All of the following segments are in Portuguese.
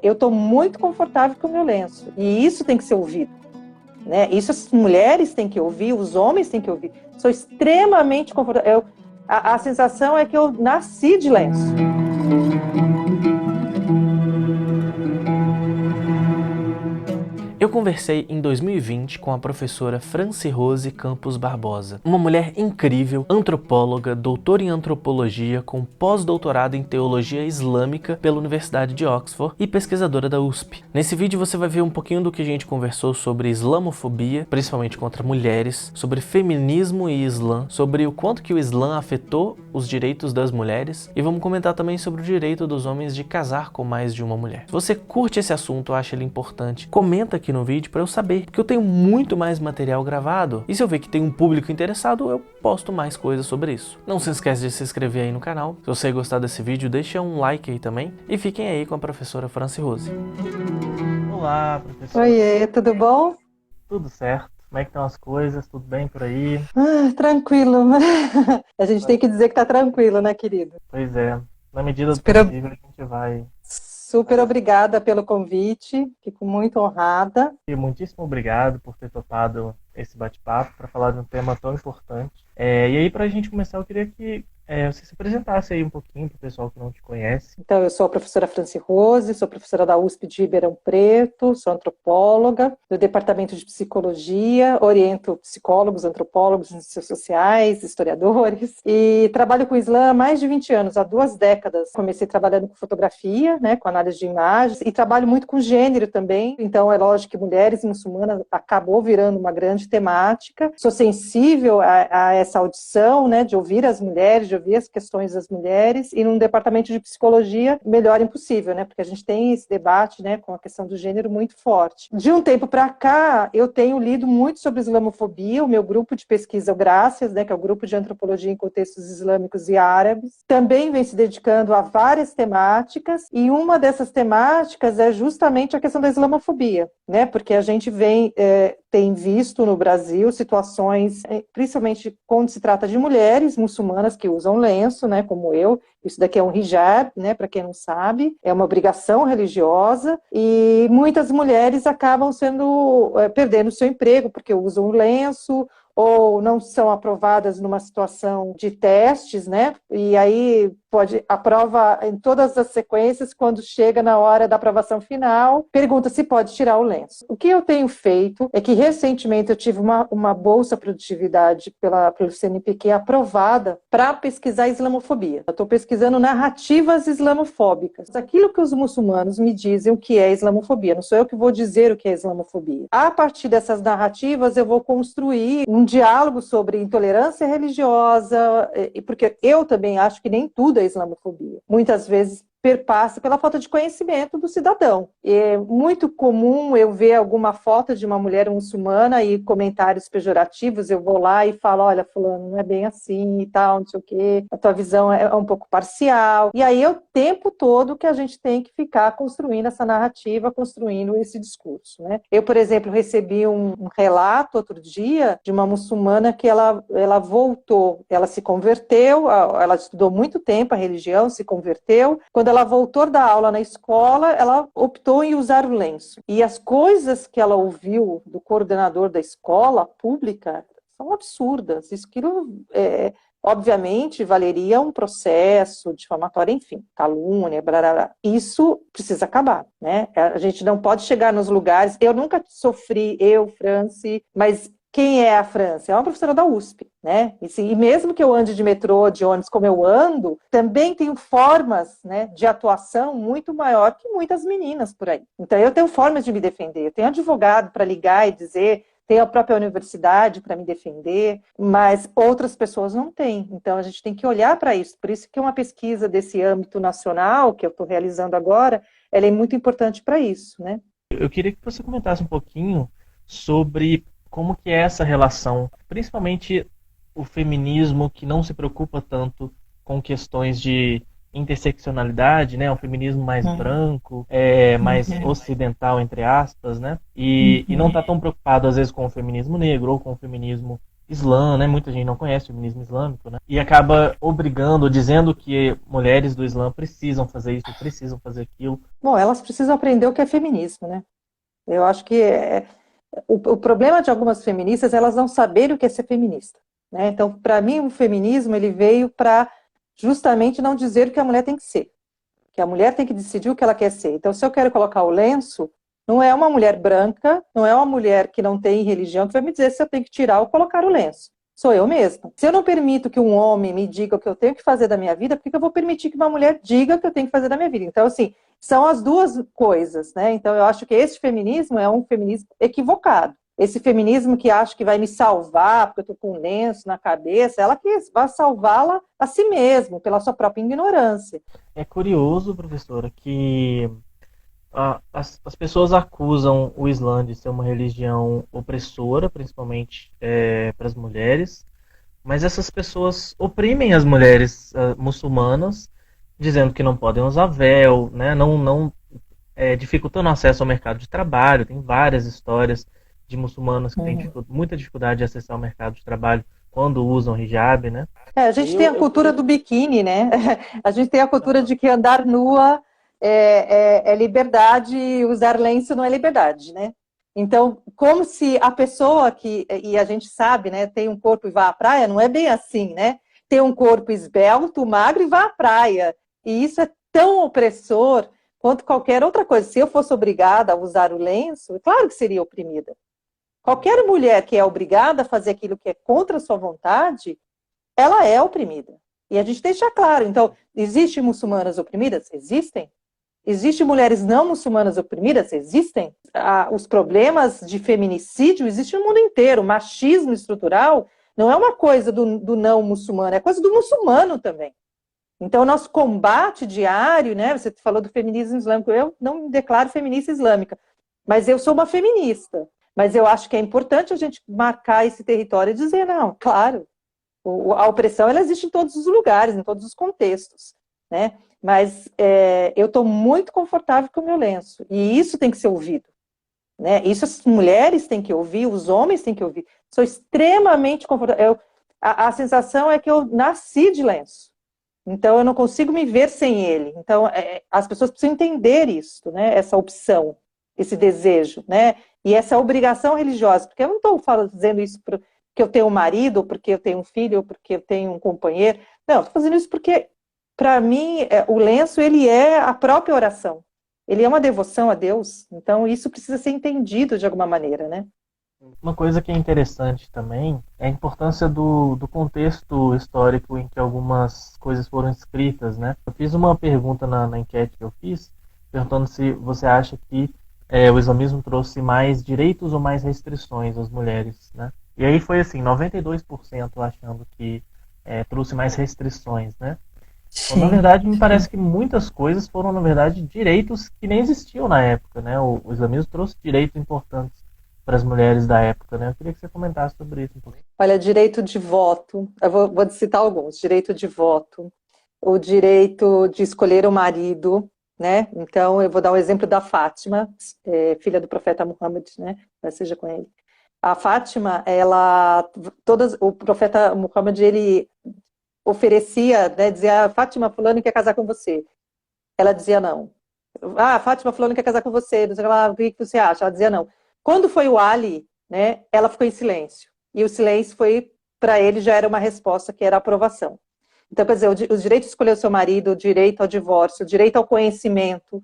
Eu estou muito confortável com o meu lenço. E isso tem que ser ouvido. Né? Isso as mulheres têm que ouvir, os homens têm que ouvir. Sou extremamente confortável. A sensação é que eu nasci de lenço. Eu conversei em 2020 com a professora Francirose Campos Barbosa, uma mulher incrível, antropóloga, doutora em antropologia com pós-doutorado em teologia islâmica pela Universidade de Oxford e pesquisadora da USP. Nesse vídeo você vai ver um pouquinho do que a gente conversou sobre islamofobia, principalmente contra mulheres, sobre feminismo e islã, sobre o quanto que o islã afetou os direitos das mulheres e vamos comentar também sobre o direito dos homens de casar com mais de uma mulher. Se você curte esse assunto, acha ele importante, comenta aqui no vídeo para eu saber, porque eu tenho muito mais material gravado e se eu ver que tem um público interessado, eu posto mais coisas sobre isso. Não se esquece de se inscrever aí no canal. Se você gostar desse vídeo, deixa um like aí também e fiquem aí com a professora Francirose. Olá, professora. Oiê, tudo bom? Tudo certo? Como é que estão as coisas? Tudo bem por aí? Tranquilo. A gente tem que dizer que tá tranquilo, né, querido? Pois é. Na medida do possível, a gente vai... Super obrigada pelo convite, fico muito honrada. E muitíssimo obrigado por ter topado esse bate-papo para falar de um tema tão importante. E aí, para a gente começar, eu queria que você se apresentasse aí um pouquinho para o pessoal que não te conhece. Então, eu sou a professora Francirose, sou professora da USP de Ribeirão Preto, sou antropóloga do Departamento de Psicologia, oriento psicólogos, antropólogos, ciências sociais, historiadores, e trabalho com o Islã há mais de 20 anos, há 2 décadas. Comecei trabalhando com fotografia, né, com análise de imagens, e trabalho muito com gênero também, então é lógico que mulheres muçulmanas acabou virando uma grande temática. Sou sensível a essa audição, né, de ouvir as mulheres, de ouvir as questões das mulheres, e num departamento de psicologia, melhor impossível, né, porque a gente tem esse debate, né, com a questão do gênero muito forte. De um tempo para cá, eu tenho lido muito sobre islamofobia, o meu grupo de pesquisa, o Graças, né, que é o grupo de antropologia em contextos islâmicos e árabes, também vem se dedicando a várias temáticas, e uma dessas temáticas é justamente a questão da islamofobia, né, porque a gente tem visto no Brasil situações, principalmente quando se trata de mulheres muçulmanas que usam lenço, né, como eu. Isso daqui é um hijab, né, para quem não sabe, é uma obrigação religiosa, e muitas mulheres acabam perdendo seu emprego porque usam o lenço, ou não são aprovadas numa situação de testes, né, e aí aprova em todas as sequências, quando chega na hora da aprovação final, pergunta se pode tirar o lenço. O que eu tenho feito é que recentemente eu tive uma bolsa produtividade pelo CNPq aprovada para pesquisar islamofobia. Eu estou pesquisando narrativas islamofóbicas. Aquilo que os muçulmanos me dizem o que é islamofobia, não sou eu que vou dizer o que é islamofobia. A partir dessas narrativas eu vou construir um diálogo sobre intolerância religiosa, porque eu também acho que nem tudo é islamofobia. Muitas vezes perpassa pela falta de conhecimento do cidadão. É muito comum eu ver alguma foto de uma mulher muçulmana e comentários pejorativos, eu vou lá e falo, olha, fulano, não é bem assim e tal, não sei o quê, a tua visão é um pouco parcial. E aí é o tempo todo que a gente tem que ficar construindo essa narrativa, construindo esse discurso, né? Eu, por exemplo, recebi um relato outro dia de uma muçulmana que ela voltou, ela se converteu, ela estudou muito tempo a religião, se converteu. Quando ela voltou da aula na escola, ela optou em usar o lenço. E as coisas que ela ouviu do coordenador da escola pública são absurdas. Aquilo, obviamente, valeria um processo difamatório, enfim, calúnia, blá, blá, blá. Isso precisa acabar, né? A gente não pode chegar nos lugares... Eu nunca sofri, Franci, mas... Quem é a França? É uma professora da USP, né? E mesmo que eu ande de metrô, de ônibus, como eu ando, também tenho formas, né, de atuação muito maior que muitas meninas por aí. Então, eu tenho formas de me defender, eu tenho advogado para ligar e dizer, tenho a própria universidade para me defender, mas outras pessoas não têm. Então, a gente tem que olhar para isso. Por isso que uma pesquisa desse âmbito nacional, que eu estou realizando agora, ela é muito importante para isso, né? Eu queria que você comentasse um pouquinho sobre... como que é essa relação, principalmente o feminismo que não se preocupa tanto com questões de interseccionalidade, né? Um feminismo mais branco, mais ocidental, entre aspas, né? E não está tão preocupado, às vezes, com o feminismo negro ou com o feminismo Islã, né? Muita gente não conhece o feminismo islâmico, né? E acaba obrigando, dizendo que mulheres do Islã precisam fazer isso, precisam fazer aquilo. Bom, elas precisam aprender o que é feminismo, né? Eu acho que o problema de algumas feministas é elas não saberem o que é ser feminista, né? Então, para mim, o feminismo ele veio para justamente não dizer o que a mulher tem que ser, que a mulher tem que decidir o que ela quer ser. Então, se eu quero colocar o lenço, não é uma mulher branca, não é uma mulher que não tem religião que vai me dizer se eu tenho que tirar ou colocar o lenço. Sou eu mesma. Se eu não permito que um homem me diga o que eu tenho que fazer da minha vida, por que eu vou permitir que uma mulher diga o que eu tenho que fazer da minha vida? Então, assim, são as duas coisas, né? Então, eu acho que esse feminismo é um feminismo equivocado. Esse feminismo que acha que vai me salvar porque eu estou com um lenço na cabeça, ela que vai salvá-la a si mesma, pela sua própria ignorância. É curioso, professora, que as pessoas acusam o Islã de ser uma religião opressora, principalmente para as mulheres, mas essas pessoas oprimem as mulheres muçulmanas, dizendo que não podem usar véu, né? Não dificultando o acesso ao mercado de trabalho. Tem várias histórias de muçulmanos que têm muita dificuldade de acessar o mercado de trabalho quando usam hijab, né? A gente tem a cultura do biquíni, né? A gente tem a cultura de que andar nua é liberdade e usar lenço não é liberdade, né? Então, como se a pessoa que, e a gente sabe, né, tem um corpo e vai à praia, não é bem assim, né? Tem um corpo esbelto, magro e vai à praia. E isso é tão opressor quanto qualquer outra coisa. Se eu fosse obrigada a usar o lenço, claro que seria oprimida. Qualquer mulher que é obrigada a fazer aquilo que é contra a sua vontade, ela é oprimida. E a gente deixa claro. Então, existem muçulmanas oprimidas? Existem. Existem mulheres não muçulmanas oprimidas? Existem. Os problemas de feminicídio existem no mundo inteiro. O machismo estrutural não é uma coisa do não muçulmano, é coisa do muçulmano também. Então, o nosso combate diário, né? Você falou do feminismo islâmico, eu não me declaro feminista islâmica, mas eu sou uma feminista. Mas eu acho que é importante a gente marcar esse território e dizer, não, claro, a opressão ela existe em todos os lugares, em todos os contextos, né? Mas eu estou muito confortável com o meu lenço, e isso tem que ser ouvido, né? Isso as mulheres têm que ouvir, os homens têm que ouvir. Sou extremamente confortável. A sensação é que eu nasci de lenço, então eu não consigo me ver sem ele. Então as pessoas precisam entender isso, né? Essa opção, esse desejo, né? E essa obrigação religiosa, porque eu não estou fazendo isso porque eu tenho um marido, ou porque eu tenho um filho, ou porque eu tenho um companheiro. Não, estou fazendo isso porque, para mim, o lenço ele é a própria oração. Ele é uma devoção a Deus. Então, isso precisa ser entendido de alguma maneira, né? Uma coisa que é interessante também é a importância do contexto histórico em que algumas coisas foram escritas, né? Eu fiz uma pergunta na enquete que eu fiz, perguntando se você acha que o islamismo trouxe mais direitos ou mais restrições às mulheres, né? E aí foi assim, 92% achando que trouxe mais restrições, né? Então, na verdade, me parece que muitas coisas foram, na verdade, direitos que nem existiam na época, né? O islamismo trouxe direitos importantes para as mulheres da época, né? Eu queria que você comentasse sobre isso um pouco. Olha, direito de voto, eu vou citar alguns, direito de voto, o direito de escolher o marido, né? Então, eu vou dar um exemplo da Fátima, filha do profeta Muhammad, né? Seja com ele. A Fátima, o profeta Muhammad, ele oferecia, né, dizia, Fátima, fulano quer casar com você. Ela dizia não. Fátima, fulano quer casar com você. Não sei lá, o que você acha? Ela dizia não. Quando foi o Ali, né, ela ficou em silêncio. E o silêncio foi, para ele, já era uma resposta, que era a aprovação. Então, quer dizer, o direito de escolher o seu marido, o direito ao divórcio, o direito ao conhecimento,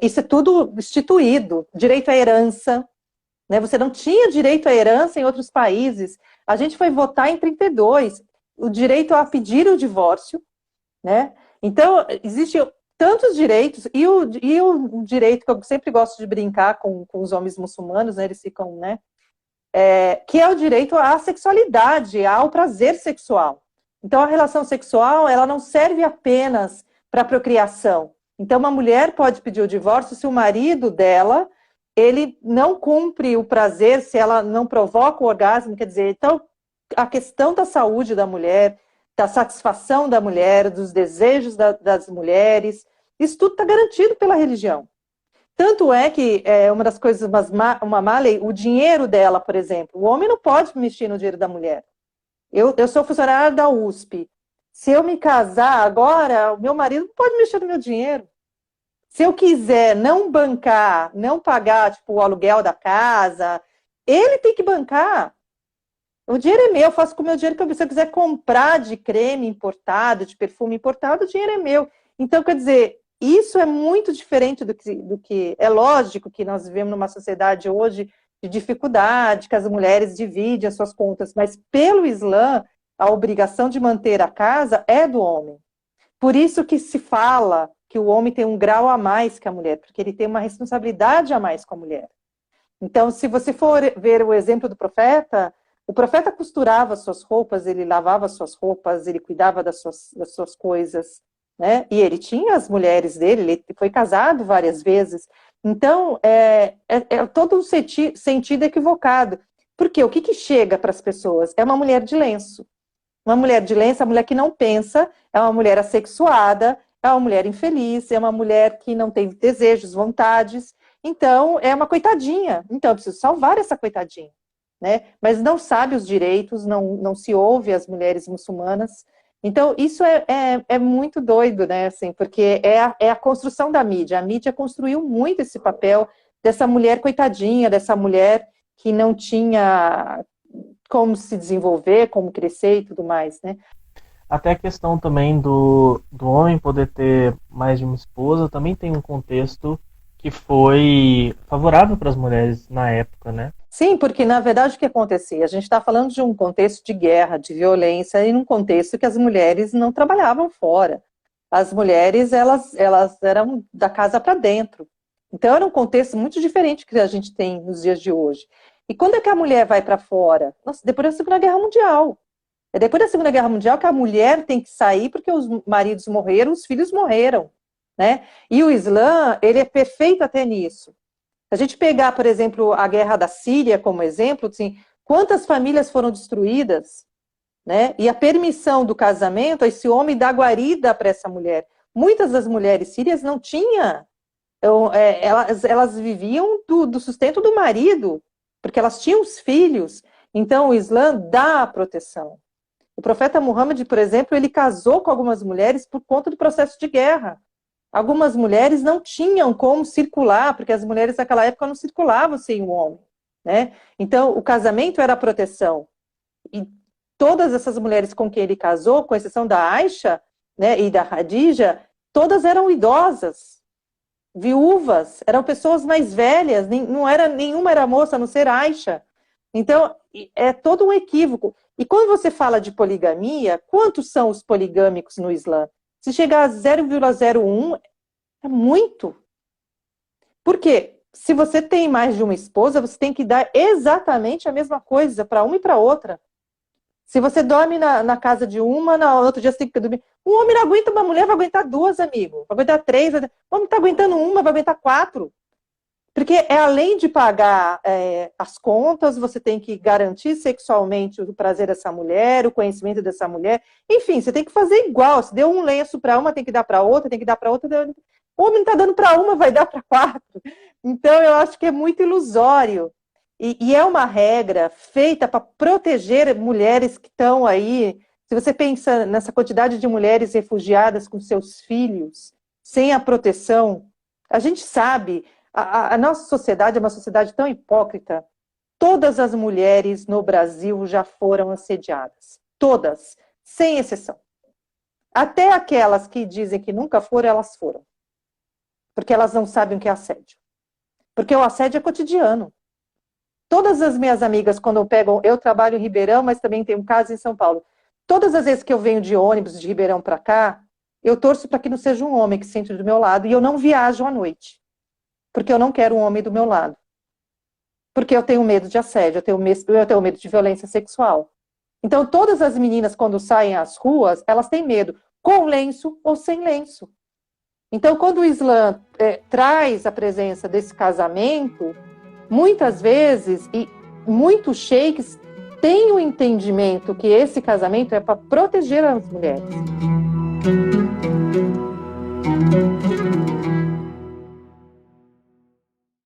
isso é tudo instituído. Direito à herança, né? Você não tinha direito à herança em outros países. A gente foi votar em 32, o direito a pedir o divórcio, né? Então, existem tantos direitos, e o direito que eu sempre gosto de brincar com os homens muçulmanos, né? Eles ficam, né? Que é o direito à sexualidade, ao prazer sexual. Então, a relação sexual, ela não serve apenas para procriação. Então, uma mulher pode pedir o divórcio se o marido dela, ele não cumpre o prazer, se ela não provoca o orgasmo, quer dizer, então, a questão da saúde da mulher, da satisfação da mulher, dos desejos das mulheres, isso tudo está garantido pela religião. Tanto é que uma das coisas, uma má lei, o dinheiro dela, por exemplo, o homem não pode mexer no dinheiro da mulher. Eu sou funcionária da USP. Se eu me casar agora, o meu marido não pode mexer no meu dinheiro. Se eu quiser não bancar, não pagar tipo, o aluguel da casa, ele tem que bancar. O dinheiro é meu, eu faço com o meu dinheiro que se eu quiser comprar de creme importado, de perfume importado, o dinheiro é meu. Então, quer dizer, isso é muito diferente do que é lógico que nós vivemos numa sociedade hoje de dificuldade, que as mulheres dividem as suas contas, mas pelo Islã, a obrigação de manter a casa é do homem. Por isso que se fala que o homem tem um grau a mais que a mulher, porque ele tem uma responsabilidade a mais com a mulher. Então, se você for ver o exemplo do profeta, o profeta costurava suas roupas, ele lavava suas roupas, ele cuidava das suas coisas, né? E ele tinha as mulheres dele, ele foi casado várias vezes. Então, é todo um sentido equivocado. Porque o que chega para as pessoas? É uma mulher de lenço. Uma mulher de lenço é uma mulher que não pensa, é uma mulher assexuada, é uma mulher infeliz, é uma mulher que não tem desejos, vontades. Então, é uma coitadinha. Então, eu preciso salvar essa coitadinha. Né? Mas não sabe os direitos, não se ouve as mulheres muçulmanas. Então, isso é muito doido, né? Assim, porque é a construção da mídia. A mídia construiu muito esse papel dessa mulher coitadinha, dessa mulher que não tinha como se desenvolver, como crescer e tudo mais, né? Até a questão também do homem poder ter mais de uma esposa também tem um contexto que foi favorável para as mulheres na época, né? Sim, porque na verdade o que acontecia? A gente está falando de um contexto de guerra, de violência, e num contexto que as mulheres não trabalhavam fora. As mulheres, elas eram da casa para dentro. Então era um contexto muito diferente que a gente tem nos dias de hoje. E quando é que a mulher vai para fora? Nossa, depois da Segunda Guerra Mundial. É depois da Segunda Guerra Mundial que a mulher tem que sair porque os maridos morreram, os filhos morreram, né? E o Islã, ele é perfeito até nisso. Se a gente pegar, por exemplo, a guerra da Síria como exemplo, assim, quantas famílias foram destruídas, né? E a permissão do casamento, esse homem dá guarida para essa mulher. Muitas das mulheres sírias não tinham, elas viviam do sustento do marido, porque elas tinham os filhos. Então, o Islã dá a proteção. O profeta Muhammad, por exemplo, ele casou com algumas mulheres por conta do processo de guerra. Algumas mulheres não tinham como circular, porque as mulheres naquela época não circulavam sem o homem, né? Então, o casamento era a proteção. E todas essas mulheres com quem ele casou, com exceção da Aisha, né, e da Khadija, todas eram idosas, viúvas, eram pessoas mais velhas, nenhuma era moça, a não ser Aisha. Então, é todo um equívoco. E quando você fala de poligamia, quantos são os poligâmicos no Islã? Se chegar a 0,01, é muito. Por quê? Se você tem mais de uma esposa, você tem que dar exatamente a mesma coisa para uma e para outra. Se você dorme na casa de uma, no outro dia você tem que dormir. Um homem não aguenta uma mulher, vai aguentar duas, amigo. Vai aguentar três. O homem está aguentando uma, vai aguentar quatro. Porque além de pagar as contas, você tem que garantir sexualmente o prazer dessa mulher, o conhecimento dessa mulher. Enfim, você tem que fazer igual. Se deu um lenço para uma, tem que dar para outra, tem que dar para outra. O homem está dando para uma, vai dar para quatro. Então, eu acho que é muito ilusório. E é uma regra feita para proteger mulheres que estão aí. Se você pensa nessa quantidade de mulheres refugiadas com seus filhos, sem a proteção, a gente sabe... A nossa sociedade é uma sociedade tão hipócrita. Todas as mulheres no Brasil já foram assediadas. Todas, sem exceção. Até aquelas que dizem que nunca foram, elas foram. Porque elas não sabem o que é assédio. Porque o assédio é cotidiano. Todas as minhas amigas, quando eu trabalho em Ribeirão, mas também tenho casa em São Paulo. Todas as vezes que eu venho de ônibus de Ribeirão para cá, eu torço para que não seja um homem que sente do meu lado e eu não viajo à noite. Porque eu não quero um homem do meu lado. Porque eu tenho medo de assédio, eu tenho medo de violência sexual. Então, todas as meninas, quando saem às ruas, elas têm medo, com lenço ou sem lenço. Então, quando o Islã traz a presença desse casamento, muitas vezes, e muitos sheiks têm o entendimento que esse casamento é para proteger as mulheres.